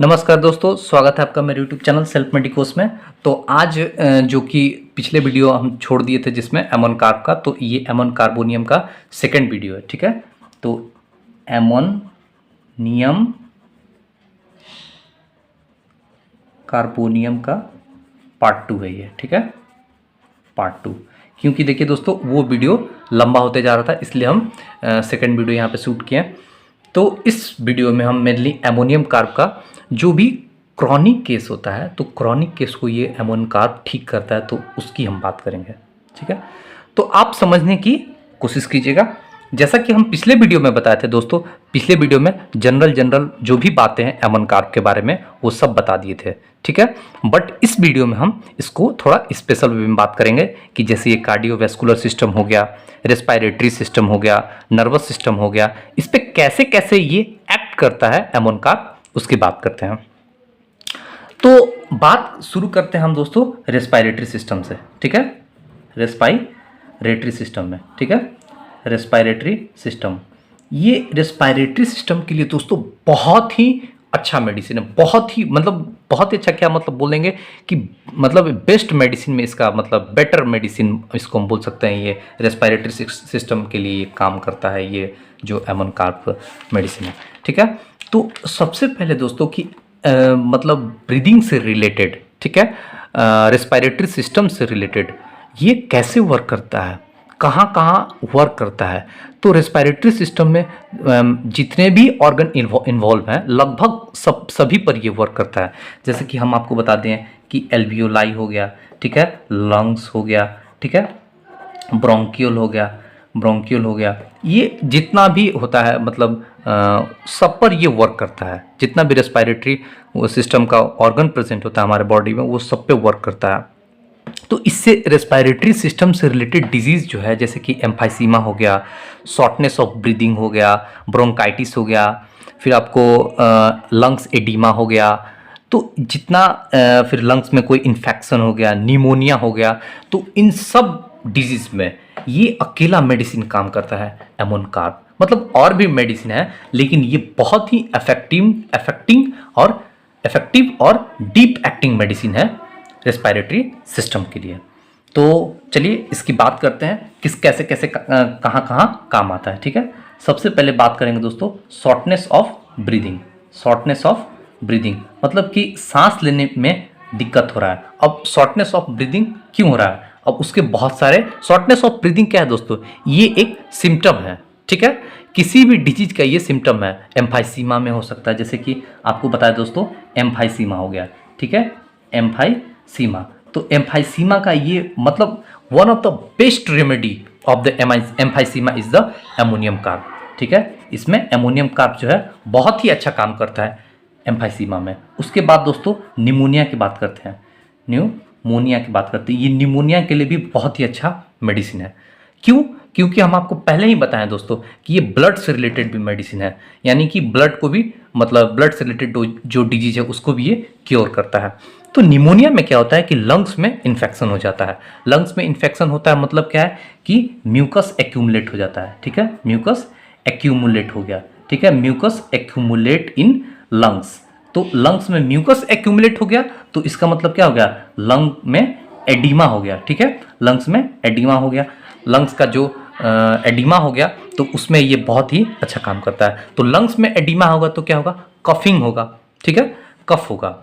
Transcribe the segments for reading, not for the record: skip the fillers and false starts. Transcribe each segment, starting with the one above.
नमस्कार दोस्तों, स्वागत है आपका मेरे यूट्यूब चैनल सेल्फ मेडिकोस में। तो आज जो कि पिछले वीडियो हम छोड़ दिए थे जिसमें एमोन कार्ब का, तो ये एमोन कार्बोनियम का सेकंड वीडियो है। ठीक है, तो एमोनियम कार्बोनियम का पार्ट 2 है ये। ठीक है, पार्ट 2, क्योंकि देखिए दोस्तों वो वीडियो लंबा होते जा रहा था, इसलिए हम सेकंड वीडियो यहाँ पे शूट किए। तो इस वीडियो में हम मेनली एमोनियम कार्ब का जो भी क्रॉनिक केस होता है, तो क्रॉनिक केस को ये एमोनियम कार्ब ठीक करता है, तो उसकी हम बात करेंगे। ठीक है, तो आप समझने की कोशिश कीजिएगा। जैसा कि हम पिछले वीडियो में बताए थे दोस्तों, पिछले वीडियो में जनरल जो भी बातें हैं एमोनियम कार्ब के बारे में वो सब बता दिए थे। ठीक है, बट इस वीडियो में हम इसको थोड़ा स्पेशल वे में बात करेंगे कि जैसे ये कार्डियोवैस्कुलर सिस्टम हो गया, रेस्पिरेटरी सिस्टम हो गया, नर्वस सिस्टम हो गया, इस पे कैसे कैसे ये एक्ट करता है एमोनियम कार्ब, उसकी बात करते हैं। तो बात शुरू करते हैं हम दोस्तों रेस्पिरेटरी सिस्टम से। ठीक है, रेस्पिरेटरी सिस्टम में। ठीक है, रेस्पिरेटरी सिस्टम, ये रेस्पिरेटरी सिस्टम के लिए दोस्तों बहुत ही अच्छा मेडिसिन है। बहुत ही अच्छा, क्या मतलब बोलेंगे कि मतलब बेस्ट मेडिसिन में इसका मतलब बेटर मेडिसिन इसको हम बोल सकते हैं। ये रेस्पिरेटरी सिस्टम के लिए काम करता है ये जो एमोनियम कार्ब मेडिसिन है। ठीक है, तो सबसे पहले दोस्तों कि मतलब ब्रीदिंग से रिलेटेड, ठीक है, रेस्पिरेटरी सिस्टम से रिलेटेड ये कैसे वर्क करता है, कहाँ कहाँ वर्क करता है। तो रेस्पिरेटरी सिस्टम में जितने भी ऑर्गन इन्वॉल्व हैं लगभग सभी पर ये वर्क करता है। जैसे कि हम आपको बता दें कि एल्वियोलाई हो गया, ठीक है, लंग्स हो गया, ठीक है, ब्रोंकियल हो गया, ये जितना भी होता है मतलब सब पर ये वर्क करता है। जितना भी रेस्पिरेटरी सिस्टम का ऑर्गन प्रेजेंट होता है हमारे बॉडी में वो सब पे वर्क करता है। तो इससे रेस्पिरेटरी सिस्टम से रिलेटेड डिजीज़ जो है, जैसे कि एम्फाइसीमा हो गया, शॉर्टनेस ऑफ ब्रीदिंग हो गया, ब्रोंकाइटिस हो गया, फिर आपको लंग्स एडिमा हो गया, तो जितना फिर लंग्स में कोई इन्फेक्शन हो गया, निमोनिया हो गया, तो इन सब डिजीज़ में ये अकेला मेडिसिन काम करता है एमोनियम कार्ब। मतलब और भी मेडिसिन है लेकिन ये बहुत ही इफेक्टिव और डीप एक्टिंग मेडिसिन है रेस्पिरेटरी सिस्टम के लिए। तो चलिए इसकी बात करते हैं कैसे कैसे कहाँ कहाँ काम आता है। ठीक है, सबसे पहले बात करेंगे दोस्तों शॉर्टनेस ऑफ ब्रीदिंग, मतलब कि सांस लेने में दिक्कत हो रहा है। अब शॉर्टनेस ऑफ ब्रीदिंग क्यों हो रहा है, अब उसके बहुत सारे, शॉर्टनेस ऑफ ब्रीदिंग क्या है दोस्तों, ये एक सिम्टम है। ठीक है, किसी भी डिजीज का ये सिम्टम है। एम्फाइसीमा में हो सकता है, जैसे कि आपको बताया दोस्तों एम्फाइसीमा हो गया। ठीक है, एम्फाइसीमा, तो एम्फाइसीमा का ये मतलब one of the best remedy of the emphysema is the ammonium carb. ठीक है, इसमें एमोनियम कार्ब जो है बहुत ही अच्छा काम करता है एम्फाइसीमा में। उसके बाद दोस्तों निमोनिया की बात करते हैं। ये निमोनिया के लिए भी बहुत ही अच्छा मेडिसिन है। क्यों? क्योंकि हम आपको पहले ही बताएं दोस्तों कि ये ब्लड से रिलेटेड भी मेडिसिन है, यानी कि ब्लड को भी मतलब ब्लड से रिलेटेड जो डिजीज है उसको भी ये क्योर करता है। तो निमोनिया में क्या होता है कि लंग्स में इन्फेक्शन हो जाता है। लंग्स में इन्फेक्शन होता है मतलब क्या है कि म्यूकस एक्यूमुलेट हो जाता है। ठीक है, म्यूकस एक्यूमुलेट हो गया। ठीक है, म्यूकस एक्यूमुलेट इन लंग्स, तो लंग्स में म्यूकस एक्यूमुलेट हो गया तो इसका मतलब क्या हो गया, लंग में एडिमा हो गया। ठीक है, लंग्स में एडिमा हो गया, लंग्स का जो एडिमा हो गया तो उसमें ये बहुत ही अच्छा काम करता है। तो लंग्स में एडिमा होगा तो क्या होगा, कफिंग होगा। ठीक है, कफ होगा,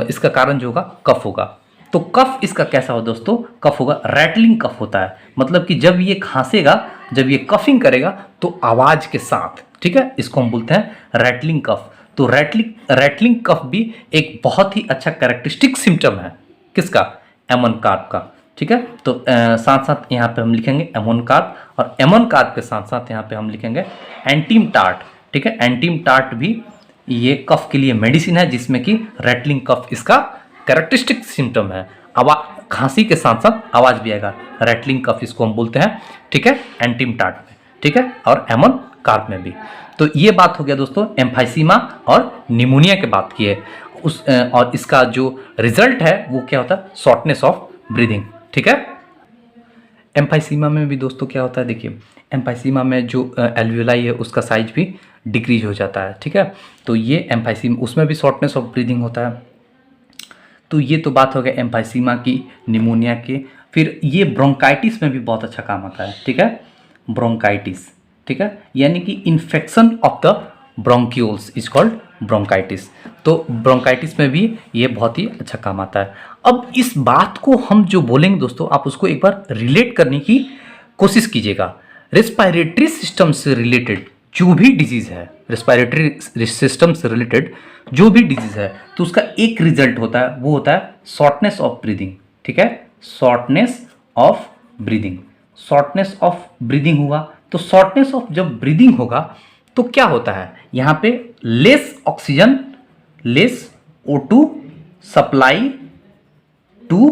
इसका कारण जो होगा कफ होगा। तो कफ इसका कैसा हो दोस्तों, कफ होगा, रैटलिंग कफ होता है, मतलब कि जब ये खांसेगा, जब ये कफिंग करेगा तो आवाज के साथ, ठीक है, इसको हम बोलते हैं रैटलिंग कफ। तो रैटलिंग कफ भी एक बहुत ही अच्छा कैरेक्टरिस्टिक सिम्टम है किसका, एमोनियम कार्ब का। ठीक है, तो साथ साथ यहाँ पे हम लिखेंगे एमोनियम कार्ब, और एमोनियम कार्ब के साथ साथ यहाँ पे हम लिखेंगे एंटीम टार्ट। ठीक है, एंटीम टार्ट भी ये कफ के लिए मेडिसिन है, जिसमें कि रैटलिंग कफ इसका कैरेक्टरिस्टिक सिम्टम है। खांसी के साथ साथ आवाज भी आएगा, रैटलिंग कफ इसको हम बोलते हैं। ठीक है, एंटीम टार्ट में, ठीक है, और एमोनियम कार्ब में भी। तो ये बात हो गया दोस्तों एम्फाइसीमा और निमोनिया के बात की है। और इसका जो रिजल्ट है वो क्या होता है, शॉर्टनेस ऑफ ब्रीदिंग। ठीक है, एम्फाइसीमा में भी दोस्तों क्या होता है, देखिए एम्फाइसीमा में जो एल्वियोलाई है उसका साइज भी डिक्रीज हो जाता है, ठीक है। तो ये एम्फाइसीमा, उसमें भी शॉर्टनेस ऑफ ब्रीदिंग होता है। तो ये तो बात हो गया एम्फाइसीमा की, निमोनिया की। फिर ये ब्रोंकाइटिस में भी बहुत अच्छा काम आता है, ठीक है, ब्रोंकाइटिस, ठीक है, यानी कि infection of the bronchioles is called bronchitis. तो ब्रोंकाइटिस में भी ये बहुत ही अच्छा काम आता है। अब इस बात को हम जो बोलेंगे दोस्तों, आप उसको एक बार रिलेट करने की कोशिश कीजिएगा। रेस्पिरेटरी सिस्टम से रिलेटेड जो भी डिजीज है, रेस्पिरेटरी सिस्टम से रिलेटेड जो भी डिजीज है, तो उसका एक रिजल्ट होता है, वो होता है शॉर्टनेस ऑफ ब्रीदिंग, ठीक है, shortness of breathing. Shortness of breathing हुआ तो शॉर्टनेस ऑफ जब ब्रीदिंग होगा तो क्या होता है, यहां पे less oxygen, less O2 supply to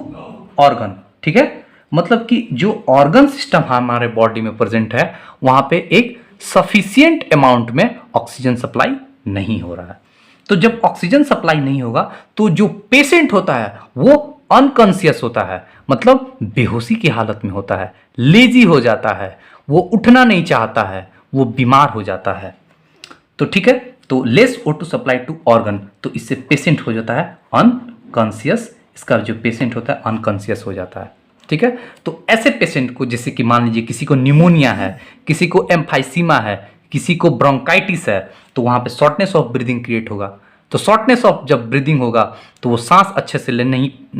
organ, ठीक है, मतलब कि जो ऑर्गन सिस्टम हमारे बॉडी में प्रेजेंट है वहां पे एक सफिशिएंट अमाउंट में ऑक्सीजन सप्लाई नहीं हो रहा है। तो जब ऑक्सीजन सप्लाई नहीं होगा तो जो पेशेंट होता है वो अनकॉन्शियस होता है, मतलब बेहोशी की हालत में होता है, लेजी हो जाता है, वो उठना नहीं चाहता है, वो बीमार हो जाता है। तो ठीक है, तो less O2 supply to organ, तो इससे पेशेंट हो जाता है अनकॉन्शियस। इसका जो पेशेंट होता है अनकॉन्शियस हो जाता है, ठीक है। तो ऐसे पेशेंट को, जैसे कि मान लीजिए किसी को निमोनिया है, किसी को एम्फाइसीमा है, किसी को ब्रोंकाइटिस है, तो वहां पे शॉर्टनेस ऑफ ब्रीदिंग क्रिएट होगा। तो शॉर्टनेस ऑफ जब ब्रीदिंग होगा तो वो सांस अच्छे से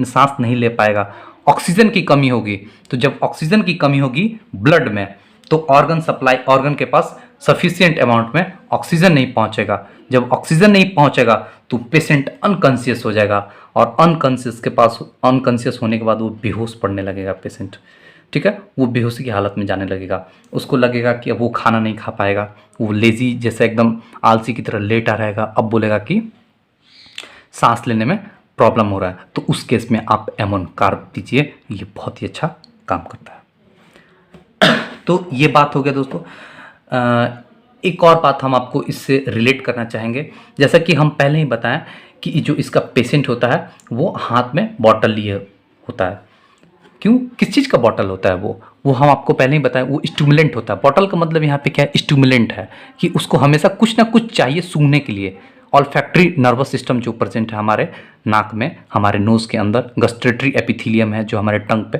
सांस नहीं ले पाएगा, ऑक्सीजन की कमी होगी। तो जब ऑक्सीजन की कमी होगी ब्लड में, तो ऑर्गन सप्लाई, ऑर्गन के पास सफिशिएंट अमाउंट में ऑक्सीजन नहीं पहुंचेगा। जब ऑक्सीजन नहीं पहुंचेगा तो पेशेंट अनकॉन्शियस हो जाएगा, और अनकॉन्शियस होने के बाद वो बेहोश पड़ने लगेगा पेशेंट, ठीक है, वो बेहोशी की हालत में जाने लगेगा। उसको लगेगा कि अब वो खाना नहीं खा पाएगा, वो लेजी जैसे एकदम आलसी की तरह लेटा रहेगा। अब बोलेगा कि सांस लेने में प्रॉब्लम हो रहा है, तो उस केस में आप एमोन कार्ब दीजिए, ये बहुत ही अच्छा काम करता है। तो ये बात हो गया दोस्तों। एक और बात हम आपको इससे रिलेट करना चाहेंगे, जैसा कि हम पहले ही बताएं कि जो इसका पेशेंट होता है वो हाथ में बॉटल लिए होता है। क्यों, किस चीज़ का बॉटल होता है वो हम आपको पहले ही बताएं, वो स्टिमुलेंट होता है। बॉटल का मतलब यहाँ पे क्या है, स्टिमुलेंट है, कि उसको हमेशा कुछ ना कुछ चाहिए सूंघने के लिए। ऑल्फैक्टरी नर्वस सिस्टम जो प्रेजेंट है हमारे नाक में, हमारे नोज के अंदर, गस्ट्रेटरी एपिथेलियम है जो हमारे टंग पे,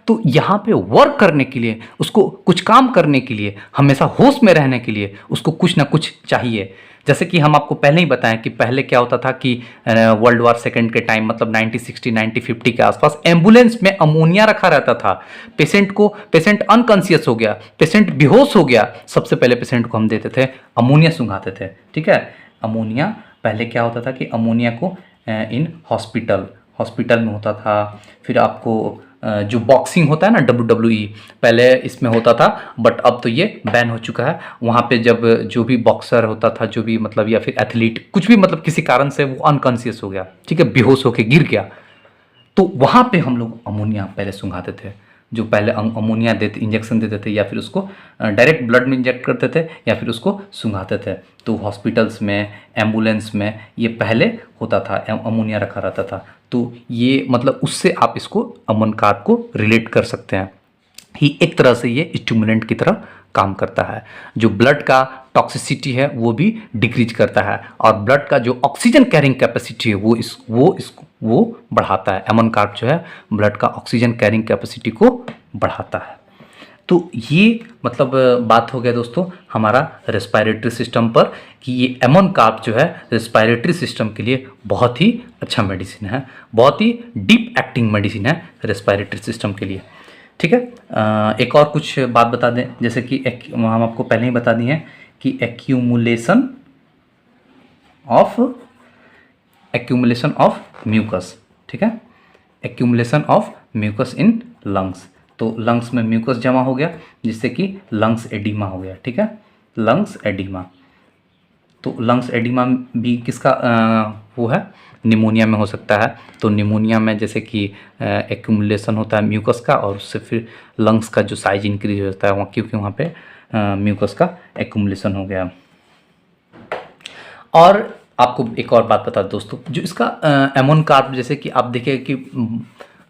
तो यहाँ पे वर्क करने के लिए, उसको कुछ काम करने के लिए, हमेशा होश में रहने के लिए उसको कुछ ना कुछ चाहिए। जैसे कि हम आपको पहले ही बताएं कि पहले क्या होता था कि वर्ल्ड वॉर सेकेंड के टाइम, मतलब 1960 1950 के आसपास, एम्बुलेंस में अमोनिया रखा रहता था। पेशेंट अनकॉन्शियस हो गया, पेशेंट बेहोश हो गया, सबसे पहले पेशेंट को हम देते थे अमोनिया सूंघाते थे, ठीक है। अमोनिया पहले क्या होता था कि अमोनिया को इन हॉस्पिटल में होता था। फिर आपको जो बॉक्सिंग होता है ना, WWE, पहले इसमें होता था, बट अब तो ये बैन हो चुका है। वहाँ पे जब जो भी बॉक्सर होता था, जो भी मतलब, या फिर एथलीट, कुछ भी मतलब किसी कारण से वो अनकॉन्शियस हो गया, ठीक है, बेहोश होके गिर गया, तो वहाँ पे हम लोग अमोनिया पहले सूंघाते थे। जो पहले अमोनिया देते, इंजेक्शन देते थे, या फिर उसको डायरेक्ट ब्लड में इंजेक्ट करते थे, या फिर उसको सूंघाते थे। तो हॉस्पिटल्स में, एम्बुलेंस में ये पहले होता था, अमोनिया रखा रहता था। तो ये मतलब उससे आप इसको अमन कार्ब को रिलेट कर सकते हैं कि एक तरह से ये स्टिमुलेंट की तरह काम करता है। जो ब्लड का टॉक्सिसिटी है वो भी डिक्रीज करता है, और ब्लड का जो ऑक्सीजन कैरिंग कैपेसिटी है वो बढ़ाता है। एमन कार्ब जो है ब्लड का ऑक्सीजन कैरिंग कैपेसिटी को बढ़ाता है। तो ये मतलब बात हो गया दोस्तों हमारा रेस्पिरेटरी सिस्टम पर, कि ये एमन कार्ब जो है रेस्पिरेटरी सिस्टम के लिए बहुत ही अच्छा मेडिसिन है, बहुत ही डीप एक्टिंग मेडिसिन है रेस्पिरेटरी सिस्टम के लिए, ठीक है। एक और कुछ बात बता दें, जैसे कि हम आपको पहले ही बता दिए हैं कि एक्यूमुलेशन ऑफ म्यूकस, ठीक है, accumulation of mucus in lungs. तो लंग्स में म्यूकस जमा हो गया, जिससे कि लंग्स एडिमा हो गया, ठीक है, लंग्स एडिमा। तो लंग्स एडिमा भी किसका वो है, निमोनिया में हो सकता है। तो निमोनिया में जैसे कि एक्यूमुलेशन होता है म्यूकस का, और उससे फिर लंग्स का जो साइज इंक्रीज हो जाता है वहाँ, क्योंकि वहाँ पे म्यूकस का एक्यूमुलेशन हो गया। और आपको एक और बात बता दोस्तों, जो इसका एमोन कार्ब, जैसे कि आप देखिए कि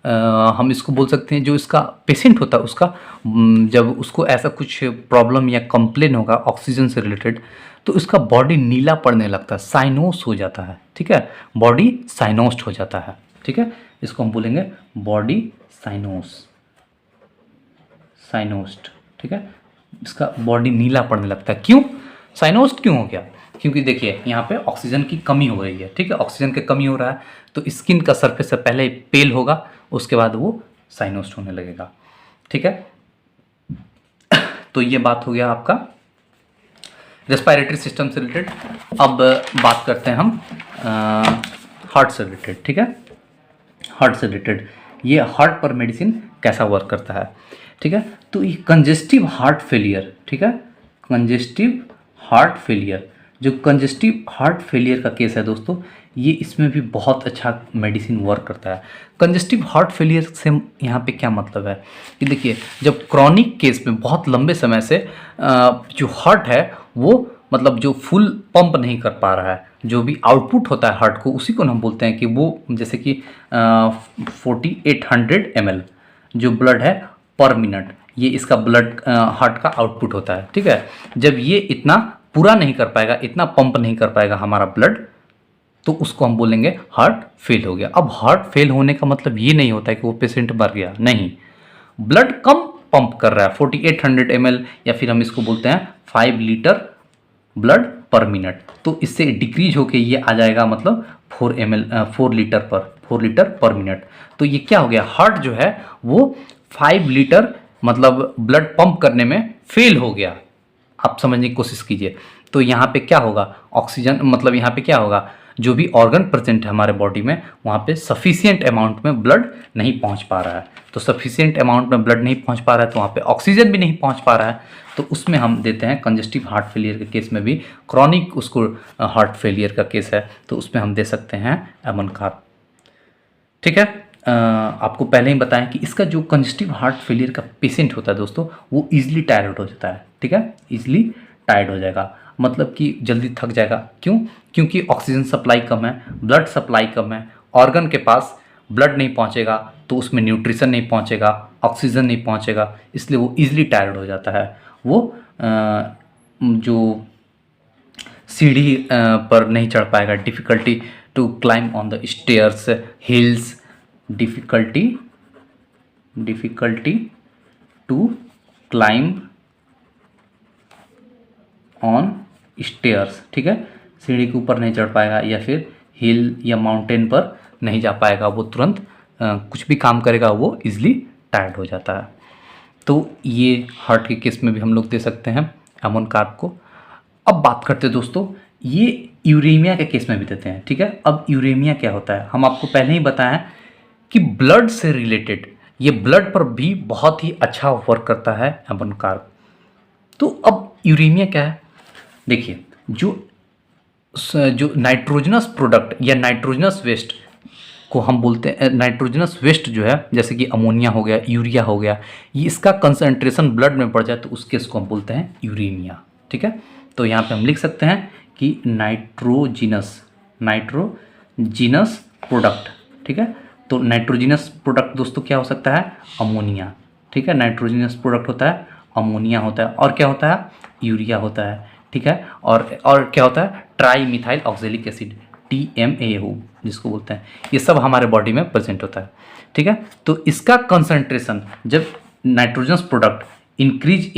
हम इसको बोल सकते हैं, जो इसका पेशेंट होता है उसका जब उसको ऐसा कुछ प्रॉब्लम या कंप्लेन होगा ऑक्सीजन से रिलेटेड, तो इसका बॉडी नीला पड़ने लगता है, साइनोस हो जाता है, ठीक है, बॉडी साइनोस्ट हो जाता है, ठीक है, इसको हम बोलेंगे बॉडी साइनोस, साइनोस्ट, ठीक है, इसका बॉडी नीला पड़ने लगता है। क्यों साइनोस्ट क्यों हो गया? क्योंकि देखिए यहाँ पे ऑक्सीजन की कमी हो रही है, ठीक है, ऑक्सीजन की कमी हो रहा है, तो स्किन का सरफेस से पहले पेल होगा, उसके बाद वो साइनोस्ट होने लगेगा, ठीक है। तो ये बात हो गया आपका रेस्पिरेटरी सिस्टम से रिलेटेड। अब बात करते हैं हम हार्ट से रिलेटेड, ठीक है, हार्ट से रिलेटेड, ये हार्ट पर मेडिसिन कैसा वर्क करता है, ठीक है। तो ये कंजेस्टिव हार्ट फेलियर, ठीक है, कंजेस्टिव हार्ट फेलियर, जो कंजेस्टिव हार्ट फेलियर का केस है दोस्तों, ये इसमें भी बहुत अच्छा मेडिसिन वर्क करता है। कंजेस्टिव हार्ट फेलियर से यहाँ पे क्या मतलब है कि देखिए, जब क्रॉनिक केस में बहुत लंबे समय से जो हार्ट है वो मतलब जो फुल पंप नहीं कर पा रहा है, जो भी आउटपुट होता है हार्ट को, उसी को हम बोलते हैं कि वो जैसे कि 4800 ml जो ब्लड है पर मिनट, ये इसका ब्लड हार्ट का आउटपुट होता है, ठीक है। जब ये इतना पूरा नहीं कर पाएगा, इतना पंप नहीं कर पाएगा हमारा ब्लड, तो उसको हम बोलेंगे हार्ट फेल हो गया। अब हार्ट फेल होने का मतलब ये नहीं होता है कि वो पेशेंट मर गया, नहीं, ब्लड कम पंप कर रहा है 4800 ml, या फिर हम इसको बोलते हैं 5 लीटर ब्लड पर मिनट, तो इससे डिक्रीज होके ये आ जाएगा मतलब 4 लीटर पर मिनट। तो ये क्या हो गया, हार्ट जो है वो 5 लीटर मतलब ब्लड पंप करने में फेल हो गया। आप समझने की कोशिश कीजिए। तो यहाँ पे क्या होगा, ऑक्सीजन मतलब यहाँ पे क्या होगा, जो भी ऑर्गन प्रेजेंट है हमारे बॉडी में, वहाँ पे सफिशिएंट अमाउंट में ब्लड नहीं पहुँच पा रहा है। तो सफिशिएंट अमाउंट में ब्लड नहीं पहुँच पा रहा है, तो वहाँ पे ऑक्सीजन भी नहीं पहुँच पा रहा है, तो उसमें हम देते हैं कंजेस्टिव हार्ट फेलियर के केस में भी, क्रॉनिक उसको हार्ट फेलियर का केस है तो उसमें हम दे सकते हैं एमोनकार्ब, ठीक है। आपको पहले ही बताएं कि इसका जो कंजेस्टिव हार्ट फेलियर का पेशेंट होता है दोस्तों, वो ईजिली टायर्ड हो जाता है, ठीक है, ईजिली टायर्ड हो जाएगा, मतलब कि जल्दी थक जाएगा। क्यों? क्योंकि ऑक्सीजन सप्लाई कम है, ब्लड सप्लाई कम है, ऑर्गन के पास ब्लड नहीं पहुंचेगा तो उसमें न्यूट्रिशन नहीं पहुंचेगा, ऑक्सीजन नहीं पहुंचेगा, इसलिए वो ईजिली टायर्ड हो जाता है। वो जो सीढ़ी पर नहीं चढ़ पाएगा, difficulty to climb on the stairs, hills, difficulty to climb on stairs, ठीक है, सीढ़ी के ऊपर नहीं चढ़ पाएगा या फिर हिल या माउंटेन पर नहीं जा पाएगा, वो तुरंत कुछ भी काम करेगा वो इजली टायर्ड हो जाता है। तो ये हार्ट के केस में भी हम लोग दे सकते हैं एमोनकार्ब को। अब बात करते हैं दोस्तों, ये यूरेमिया के केस में भी देते हैं, ठीक है। अब यूरेमिया क्या होता है, हम आपको पहले ही बताया कि ब्लड से रिलेटेड, ये ब्लड पर भी बहुत ही अच्छा वर्क करता है एमोनकार्ब। तो अब यूरेमिया क्या है, देखिए, जो नाइट्रोजनस प्रोडक्ट या नाइट्रोजनस वेस्ट को हम बोलते हैं, नाइट्रोजनस वेस्ट जो है जैसे कि अमोनिया हो गया, यूरिया हो गया, ये इसका कंसंट्रेशन ब्लड में बढ़ जाए तो उस केस को हम बोलते हैं यूरेमिया, ठीक है। तो यहाँ पे हम लिख सकते हैं कि नाइट्रोजिनस प्रोडक्ट, ठीक है। तो नाइट्रोजिनस प्रोडक्ट दोस्तों क्या हो सकता है, अमोनिया, ठीक है, नाइट्रोजिनस प्रोडक्ट होता है अमोनिया होता है, और क्या होता है, यूरिया होता है, ठीक है, और क्या होता है, tri methyl oxalic acid, TMAO जिसको बोलते हैं, ये सब हमारे बॉडी में प्रेजेंट होता है, ठीक है। तो इसका कंसंट्रेशन जब nitrogenous product increase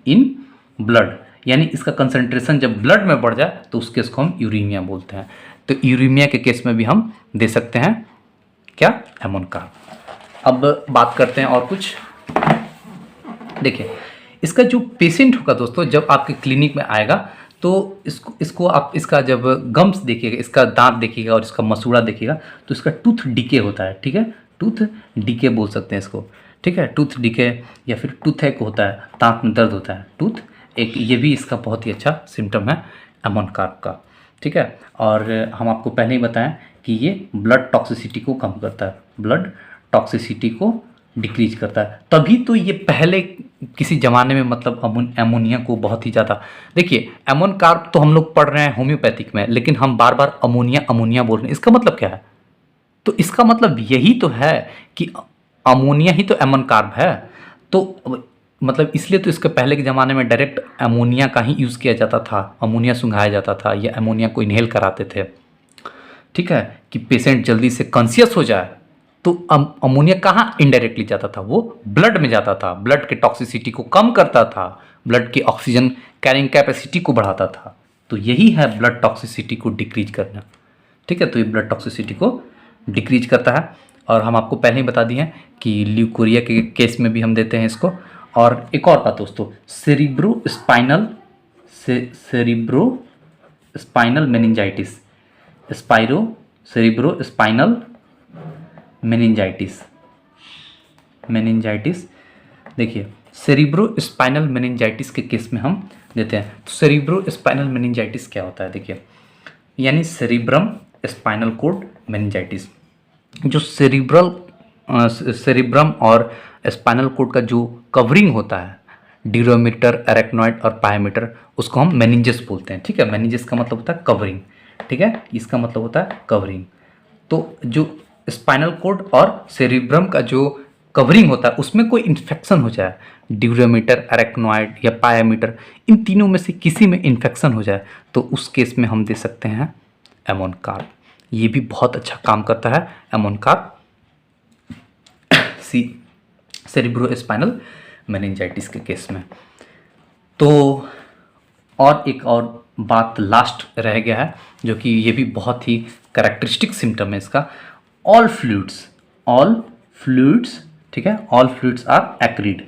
in blood, यानी इसका कंसंट्रेशन जब ब्लड में बढ़ जाए तो उस केस को हम यूरेमिया बोलते हैं। तो यूरेमिया के केस में भी हम दे सकते हैं क्या, एमोनकार्ब। अब बात करते हैं और कुछ, देखिए, इसका जो पेशेंट होगा दोस्तों, जब आपके क्लिनिक में आएगा तो इसको आप इसका जब गम्स देखिएगा, इसका दांत देखिएगा और इसका मसूड़ा देखिएगा, तो इसका टूथ डीके होता है, ठीक है, टूथ डीके बोल सकते हैं इसको, ठीक है, टूथ डीके या फिर टूथ एक होता है, दांत में दर्द होता है, टूथ एक, ये भी इसका बहुत ही अच्छा सिम्टम है एमोनकार्ब का, ठीक है। और हम आपको पहले ही बताएं कि ये ब्लड टॉक्सिसिटी को कम करता है, ब्लड टॉक्सिसिटी को डिक्रीज करता है, तभी तो ये पहले किसी ज़माने में मतलब एमोनिया को बहुत ही ज़्यादा, देखिए, एमोनकार्ब तो हम लोग पढ़ रहे हैं होम्योपैथिक में, लेकिन हम बार बार अमोनिया बोल रहे हैं, इसका मतलब क्या है, तो इसका मतलब यही तो है कि अमोनिया ही तो एमोन कार्ब है। तो मतलब इसलिए तो इसके पहले के ज़माने में डायरेक्ट अमोनिया का ही यूज़ किया जाता था, अमोनिया सुंघाया जाता था या अमोनिया को इनहेल कराते थे, ठीक है, कि पेशेंट जल्दी से कॉन्शियस हो जाए। तो अमोनिया कहाँ इनडायरेक्टली जाता था, वो ब्लड में जाता था, ब्लड के टॉक्सिसिटी को कम करता था, ब्लड की ऑक्सीजन कैरिंग कैपेसिटी को बढ़ाता था। तो यही है ब्लड टॉक्सिसिटी को डिक्रीज करना, ठीक है। तो ये ब्लड टॉक्सिसिटी को डिक्रीज करता है। और हम आपको पहले ही बता दिए हैं कि ल्यूकोरिया के केस में भी हम देते हैं इसको। और एक और बात दोस्तों, cerebro spinal meningitis, cerebro spinal meningitis, देखिए सेरिब्रो स्पाइनल मेनिंजाइटिस के केस में हम देते हैं। तो सेरिब्रो स्पाइनल मेनिंजाइटिस क्या होता है, देखिए, यानी सेरिब्रम स्पाइनल कॉर्ड मेनिंजाइटिस। जो सेरिब्रम और स्पाइनल कॉर्ड का जो कवरिंग होता है, ड्यूरोमीटर, एरेक्नॉइड और पायोमीटर, उसको हम मेनिंजेस बोलते हैं, ठीक है। मेनिंजेस का मतलब होता है कवरिंग, ठीक है, इसका मतलब होता है कवरिंग। तो जो स्पाइनल कॉर्ड और सेरिब्रम का जो कवरिंग होता है उसमें कोई इन्फेक्शन हो जाए, ड्यूरोमीटर, एरेक्नॉइड या पायोमीटर, इन तीनों में से किसी में इन्फेक्शन हो जाए, तो उस केस में हम दे सकते हैं एमोन कार्ब। ये भी बहुत अच्छा काम करता है एमोन कार्ब सेरिब्रो स्पाइनल मेनिंजाइटिस के केस में। तो और एक और बात लास्ट रह गया है, जो कि ये भी बहुत ही कैरेक्टरिस्टिक सिम्टम है इसका, ऑल फ्लूइड्स, ठीक है, ऑल फ्लूइड्स आर एक्रिड,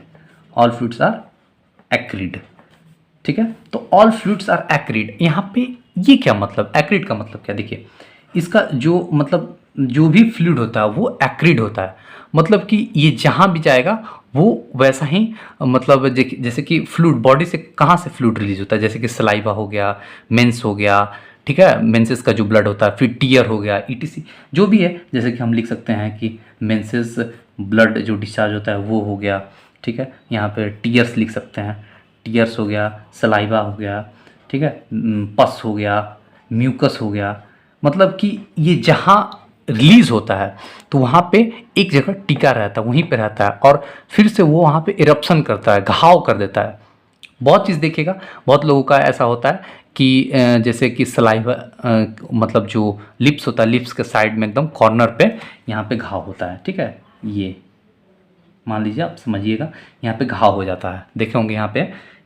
ठीक है। तो ऑल फ्लूइड्स आर एक्रिड, यहाँ पे ये क्या मतलब, एक्रिड का मतलब क्या, देखिए इसका जो मतलब जो भी फ्लूइड होता है वो एक्रिड होता है, मतलब कि ये जहाँ भी जाएगा वो वैसा ही, मतलब जैसे कि फ्लूइड बॉडी से कहाँ से फ्लूइड रिलीज होता है, जैसे कि सलाइवा हो गया, मेंस हो गया, ठीक है, मेंसेस का जो ब्लड होता है, फिर टीयर हो गया, ईटीसी जो भी है, जैसे कि हम लिख सकते हैं कि मेंसेस ब्लड जो डिस्चार्ज होता है वो हो गया, ठीक है। यहाँ पे टीयर्स लिख सकते हैं, टीयर्स हो गया, सलाइवा हो गया, ठीक है, पस हो गया, म्यूकस हो गया, मतलब कि ये जहाँ रिलीज होता है तो वहाँ पे एक जगह टिका रहता है, वहीं पे रहता है, और फिर से वो वहाँ पे इरप्शन करता है, घाव कर देता है। बहुत चीज़ देखिएगा, बहुत लोगों का ऐसा होता है कि जैसे कि सलाइवा, मतलब जो लिप्स होता है, लिप्स के साइड में एकदम कॉर्नर पे यहाँ पे घाव होता है, ठीक है, ये मान लीजिए, आप समझिएगा, यहाँ पे घाव हो जाता है, देखे होंगे यहाँ पे,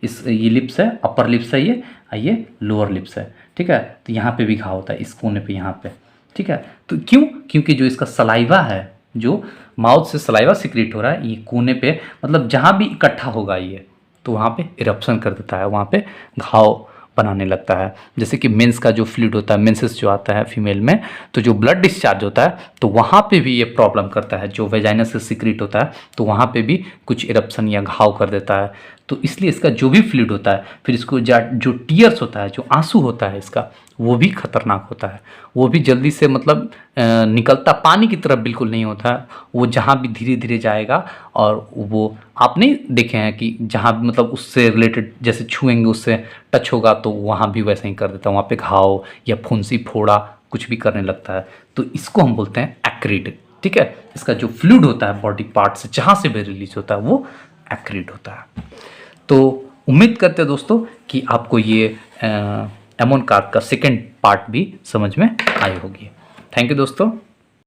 ये लिप्स है, अपर लिप्स है ये लोअर लिप्स है, ठीक है। तो यहाँ पे भी घाव होता है, इस कोने पे, यहाँ पे, ठीक है। तो क्योंकि जो इसका सलाइवा है, जो माउथ से सलाइवा सिक्रेट हो रहा है, ये कोने पे, मतलब जहाँ भी इकट्ठा होगा ये, तो वहाँ पे इरप्शन कर देता है, वहाँ पे घाव बनाने लगता है। जैसे कि मेंस का जो फ्लूइड होता है, मेंसेस जो आता है फीमेल में, तो जो ब्लड डिस्चार्ज होता है तो वहाँ पे भी ये प्रॉब्लम करता है, जो वेजाइना से सिक्रेट होता है तो वहाँ पे भी कुछ इरप्शन या घाव कर देता है। तो इसलिए इसका जो भी फ्लूइड होता है, फिर इसको जो टीयर्स होता है, जो आंसू होता है इसका, वो भी खतरनाक होता है, वो भी जल्दी से मतलब निकलता पानी की तरफ बिल्कुल नहीं होता है, वो जहाँ भी धीरे धीरे जाएगा, और वो आपने देखे हैं कि जहाँ भी मतलब उससे रिलेटेड जैसे छुएंगे, उससे टच होगा तो वहाँ भी वैसे ही कर देता है, वहाँ पे घाव या फुंसी फोड़ा कुछ भी करने लगता है। तो इसको हम बोलते हैं एक्रिड, ठीक है। इसका जो फ्लूइड होता है बॉडी पार्ट से जहाँ से भी रिलीज होता है वो एक्रिड होता है। तो उम्मीद करते हैं दोस्तों कि आपको ये एमोन कार्ब का सेकेंड पार्ट भी समझ में आई होगी। थैंक यू दोस्तों।